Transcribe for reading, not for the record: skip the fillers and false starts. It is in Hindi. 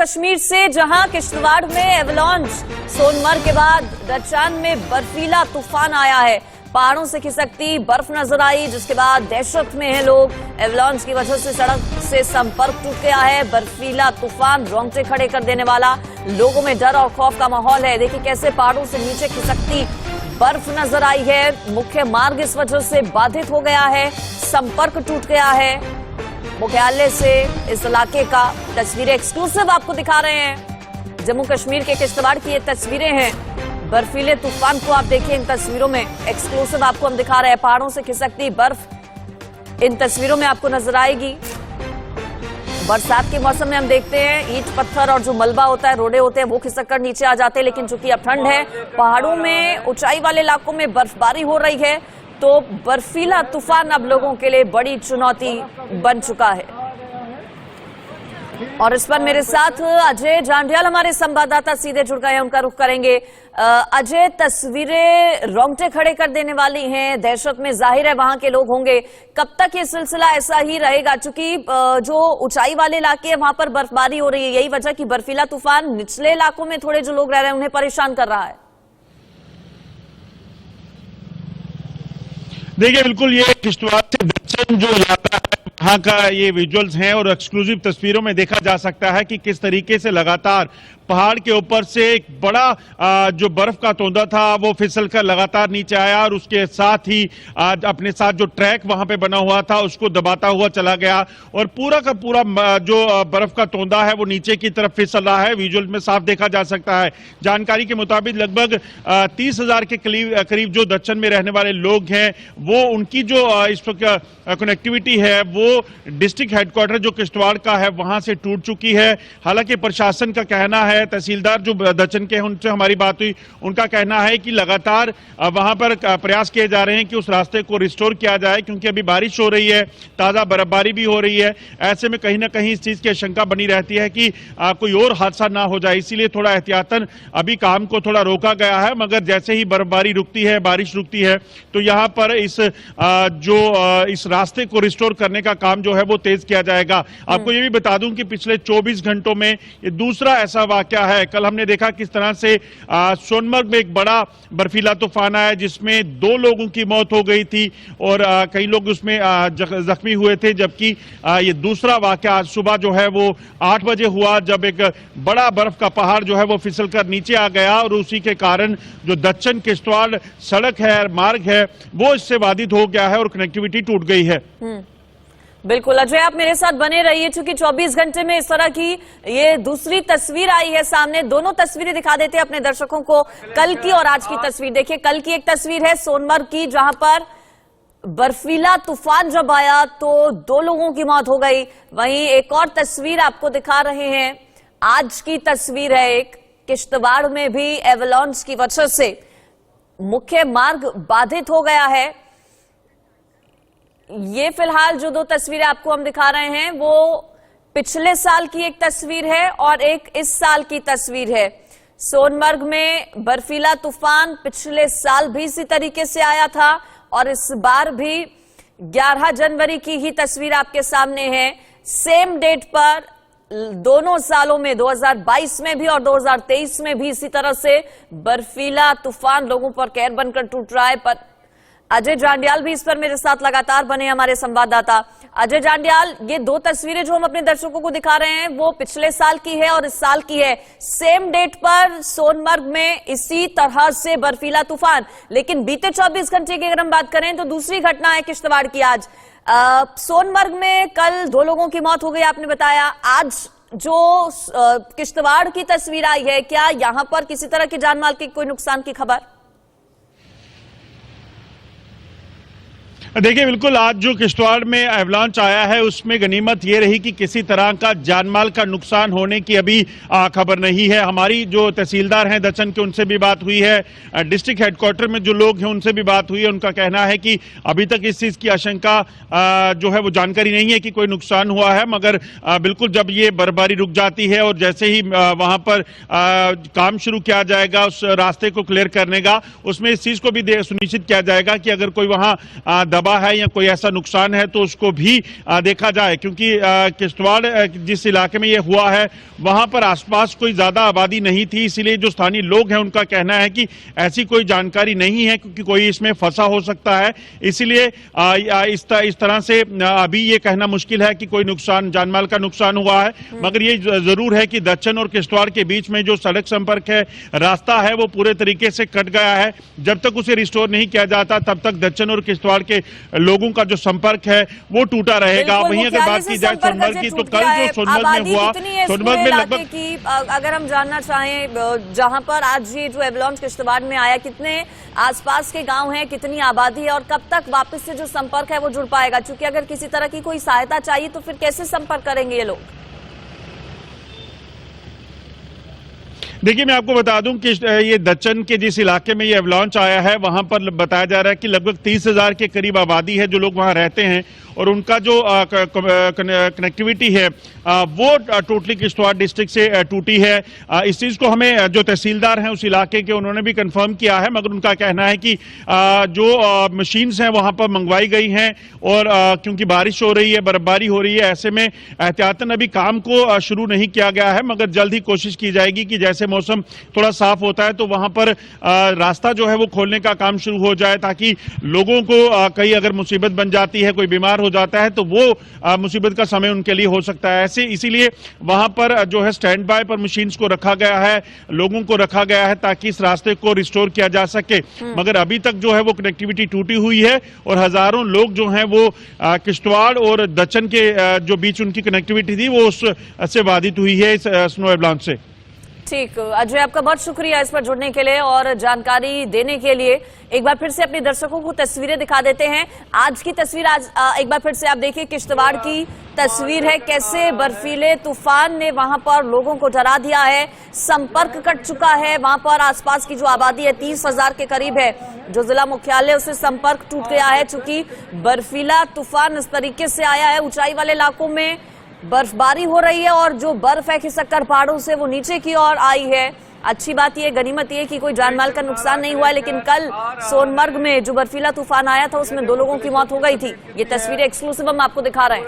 कश्मीर से, जहां किश्तवाड़ में एवलांच, सोनमर्ग के बाद दच्चन में बर्फीला तूफान आया है। पहाड़ों से खिसकती बर्फ नजर आई, जिसके बाद दहशत में है लोग। एवलांच की वजह से सड़क से संपर्क टूट गया है। बर्फीला तूफान रोंगटे खड़े कर देने वाला, लोगों में डर और खौफ का माहौल है। देखिए कैसे पहाड़ों से नीचे खिसकती बर्फ नजर आई है। मुख्य मार्ग इस वजह से बाधित हो गया है, संपर्क टूट गया है। मुख्यालय से इस इलाके का तस्वीरें एक्सक्लूसिव आपको दिखा रहे हैं। जम्मू कश्मीर के किश्तवाड़ की ये तस्वीरें हैं। बर्फीले तूफान को आप देखिए इन तस्वीरों में, एक्सक्लूसिव आपको हम दिखा रहे हैं। पहाड़ों से खिसकती बर्फ इन तस्वीरों में आपको नजर आएगी। बरसात के मौसम में हम देखते हैं ईंट पत्थर और जो मलबा होता है, रोडे होते हैं, वो खिसक कर नीचे आ जाते हैं। लेकिन चूंकि अब ठंड है, पहाड़ों में ऊंचाई वाले इलाकों में बर्फबारी हो रही है, तो बर्फीला तूफान अब लोगों के लिए बड़ी चुनौती बन चुका है। और इस पर मेरे साथ अजय जांडियाल हमारे संवाददाता सीधे जुड़ गए हैं, उनका रुख करेंगे। अजय, तस्वीरें रोंगटे खड़े कर देने वाली हैं, दहशत में जाहिर है वहां के लोग होंगे। कब तक ये सिलसिला ऐसा ही रहेगा? चूंकि जो ऊंचाई वाले इलाके हैं वहां पर बर्फबारी हो रही है, यही वजह कि बर्फीला तूफान निचले इलाकों में थोड़े जो लोग रह रहे हैं उन्हें परेशान कर रहा है। देखिए बिल्कुल, ये किश्तवाड़ से दच्चन जो जाता है वहां का ये विजुअल्स हैं और एक्सक्लूसिव तस्वीरों में देखा जा सकता है कि किस तरीके से लगातार पहाड़ के ऊपर से एक बड़ा जो बर्फ का तोंदा था वो फिसलकर लगातार नीचे आया और उसके साथ ही अपने साथ जो ट्रैक वहां पे बना हुआ था उसको दबाता हुआ चला गया और पूरा का पूरा जो बर्फ का तोंदा है वो नीचे की तरफ फिसल रहा है। विजुअल में साफ देखा जा सकता है। जानकारी के मुताबिक लगभग 30,000 के करीब जो दच्चन में रहने वाले लोग हैं वो उनकी जो इस वक्त कनेक्टिविटी है वो डिस्ट्रिक्ट हेडक्वार्टर जो किश्तवाड़ का है वहां से टूट चुकी है। हालांकि प्रशासन का कहना है, तहसीलदार जो दच्चन के हैं उनसे हमारी बात हुई, उनका कहना है कि लगातार वहां पर प्रयास किए जा रहे हैं कि उस रास्ते को रिस्टोर किया जाए, क्योंकि अभी बारिश हो रही है, ताजा बर्फबारी भी हो रही है। ऐसे में कहीं ना कहीं इस चीज की आशंका बनी रहती है कि कोई और हादसा ना हो जाए, इसीलिए थोड़ा एहतियातन अभी काम को थोड़ा रोका गया है। मगर जैसे ही बर्फबारी रुकती है, बारिश रुकती है, तो यहाँ पर इस रास्ते को रिस्टोर करने का काम जो है वो तेज किया जाएगा। आपको ये भी बता दूं कि पिछले 24 घंटों में ये दूसरा ऐसा वाकया है। कल हमने देखा किस तरह से सोनमर्ग में एक बड़ा बर्फीला तूफान आया जिसमें 2 लोगों की मौत हो गई थी और कई लोग उसमें जख्मी हुए थे। जबकि ये दूसरा वाकया आज सुबह जो है वो 8 बजे हुआ, जब एक बड़ा बर्फ का पहाड़ जो है वो फिसलकर नीचे आ गया और उसी के कारण जो दच्चन किश्तवाड़ सड़क है, मार्ग है, वो इससे बाधित हो गया है और कनेक्टिविटी टूट गई है। बिल्कुल अजय, आप मेरे साथ बने रहिए, क्योंकि 24 घंटे में इस तरह की ये दूसरी तस्वीर आई है सामने। दोनों तस्वीरें दिखा देते हैं अपने दर्शकों को, कल की और आज की तस्वीर। देखिए कल की एक तस्वीर है सोनमर्ग की, जहां पर बर्फीला तूफान जब आया तो 2 लोगों की मौत हो गई। वहीं एक और तस्वीर आपको दिखा रहे हैं, आज की तस्वीर है एक, किश्तवाड़ में भी एवलांच की वजह से मुख्य मार्ग बाधित हो गया है। ये फिलहाल जो 2 तस्वीरें आपको हम दिखा रहे हैं वो पिछले साल की एक तस्वीर है और एक इस साल की तस्वीर है। सोनमर्ग में बर्फीला तूफान पिछले साल भी इसी तरीके से आया था और इस बार भी 11 जनवरी की ही तस्वीर आपके सामने है। सेम डेट पर दोनों सालों में, 2022 में भी और 2023 में भी इसी तरह से बर्फीला तूफान लोगों पर कहर बनकर टूट रहा है। पर अजय जांडियाल भी इस पर मेरे साथ लगातार बने हमारे संवाददाता। अजय जांडियाल, ये 2 तस्वीरें जो हम अपने दर्शकों को दिखा रहे हैं वो पिछले साल की है और इस साल की है। सेम डेट पर सोनमर्ग में इसी तरह से बर्फीला तूफान, लेकिन बीते 24 घंटे की अगर हम बात करें तो दूसरी घटना है किश्तवाड़ की आज। सोनमर्ग में कल 2 लोगों की मौत हो गई आपने बताया। आज जो किश्तवाड़ की तस्वीर आई है, क्या यहां पर किसी तरह की जान माल की कोई नुकसान की खबर? देखिए बिल्कुल, आज जो किश्तवाड़ में एवलांच आया है उसमें गनीमत ये रही कि किसी तरह का जानमाल का नुकसान होने की अभी खबर नहीं है। हमारी जो तहसीलदार हैं दच्चन के, उनसे भी बात हुई है, डिस्ट्रिक्ट हेडक्वार्टर में जो लोग हैं उनसे भी बात हुई है। उनका कहना है कि अभी तक इस चीज़ की आशंका जो है वो जानकारी नहीं है कि कोई नुकसान हुआ है। मगर बिल्कुल जब ये बर्फबारी रुक जाती है और जैसे ही वहाँ पर काम शुरू किया जाएगा उस रास्ते को क्लियर करने का, उसमें इस चीज़ को भी सुनिश्चित किया जाएगा कि अगर कोई वहाँ दबा है या कोई ऐसा नुकसान है तो उसको भी देखा जाए, क्योंकि किश्तवाड़ जिस इलाके में ये हुआ है वहां पर आसपास कोई ज्यादा आबादी नहीं थी, इसीलिए जो स्थानीय लोग हैं उनका कहना है कि ऐसी कोई जानकारी नहीं है क्योंकि कोई इसमें फंसा हो सकता है। इसीलिए इस तरह से अभी ये कहना मुश्किल है कि कोई नुकसान, जानमाल का नुकसान हुआ है। मगर ये जरूर है कि दच्चन और किश्तवाड़ के बीच में जो सड़क संपर्क है, रास्ता है, वो पूरे तरीके से कट गया है। जब तक उसे रिस्टोर नहीं किया जाता तब तक दच्चन और किश्तवाड़ के लोगों का जो संपर्क है वो टूटा रहेगा। वहीं अगर बात की जाए सोनमर्ग की, तो कल जो सोनमर्ग में हुआ, सोनमर्ग में लगभग की अगर हम जानना चाहें जहां पर आज ये जो एवलांच किश्तवाड़ में आया, कितने आसपास के गांव हैं, कितनी आबादी है और कब तक वापस से जो संपर्क है वो जुड़ पाएगा? क्योंकि अगर किसी तरह की कोई सहायता चाहिए तो फिर कैसे संपर्क करेंगे ये लोग? देखिए, मैं आपको बता दूं कि ये दच्चन के जिस इलाके में ये एवलांच आया है वहां पर बताया जा रहा है कि लगभग 30,000 के करीब आबादी है जो लोग वहां रहते हैं और उनका जो कनेक्टिविटी है वो टोटली किश्तवाड़ डिस्ट्रिक्ट से टूटी है। इस चीज को हमें जो तहसीलदार हैं उस इलाके के, उन्होंने भी कंफर्म किया है, मगर उनका कहना है कि जो मशीन्स हैं वहां पर मंगवाई गई हैं और क्योंकि बारिश हो रही है, बर्फबारी हो रही है, ऐसे में एहतियातन अभी काम को शुरू नहीं किया गया है, मगर जल्द ही कोशिश की जाएगी कि जैसे मौसम थोड़ा साफ होता है तो वहां पर रास्ता जो है वो खोलने का काम शुरू हो जाए, ताकि लोगों को कहीं अगर मुसीबत बन जाती है, कोई बीमार हो जाता है तो वो मुसीबत का समय उनके लिए हो सकता है। ऐसे इसीलिए वहां पर जो है स्टैंड बाय पर मशीन्स को रखा गया है, लोगों को रखा गया है ताकि इस रास्ते को रिस्टोर किया जा सके। मगर अभी तक जो है वो कनेक्टिविटी टूटी हुई है और हजारों लोग जो हैं वो किश्तवाड़ और दच्चन के जो बीच उनकी कनेक्टिविटी थी वो उससे बाधित हुई है इस स्नो एवलांच से। ठीक, अजय आपका बहुत शुक्रिया इस पर जुड़ने के लिए और जानकारी देने के लिए। एक बार फिर से अपने दर्शकों को तस्वीरें दिखा देते हैं। आज की तस्वीर आज एक बार फिर से आप देखिए, किश्तवाड़ की तस्वीर है, कैसे बर्फीले तूफान ने वहां पर लोगों को डरा दिया है, संपर्क कट चुका है। वहां पर आसपास की जो आबादी है 30,000 के करीब है, जो जिला मुख्यालय उससे संपर्क टूट गया है, चूंकि बर्फीला तूफान इस तरीके से आया है। ऊंचाई वाले इलाकों में बर्फबारी हो रही है और जो बर्फ है खिसककर पहाड़ों से वो नीचे की ओर आई है। अच्छी बात यह, गनीमत ये कि कोई जानमाल का नुकसान नहीं हुआ है, लेकिन कल सोनमर्ग में जो बर्फीला तूफान आया था उसमें 2 लोगों की मौत हो गई थी। ये तस्वीरें एक्सक्लूसिव हम आपको दिखा रहे हैं।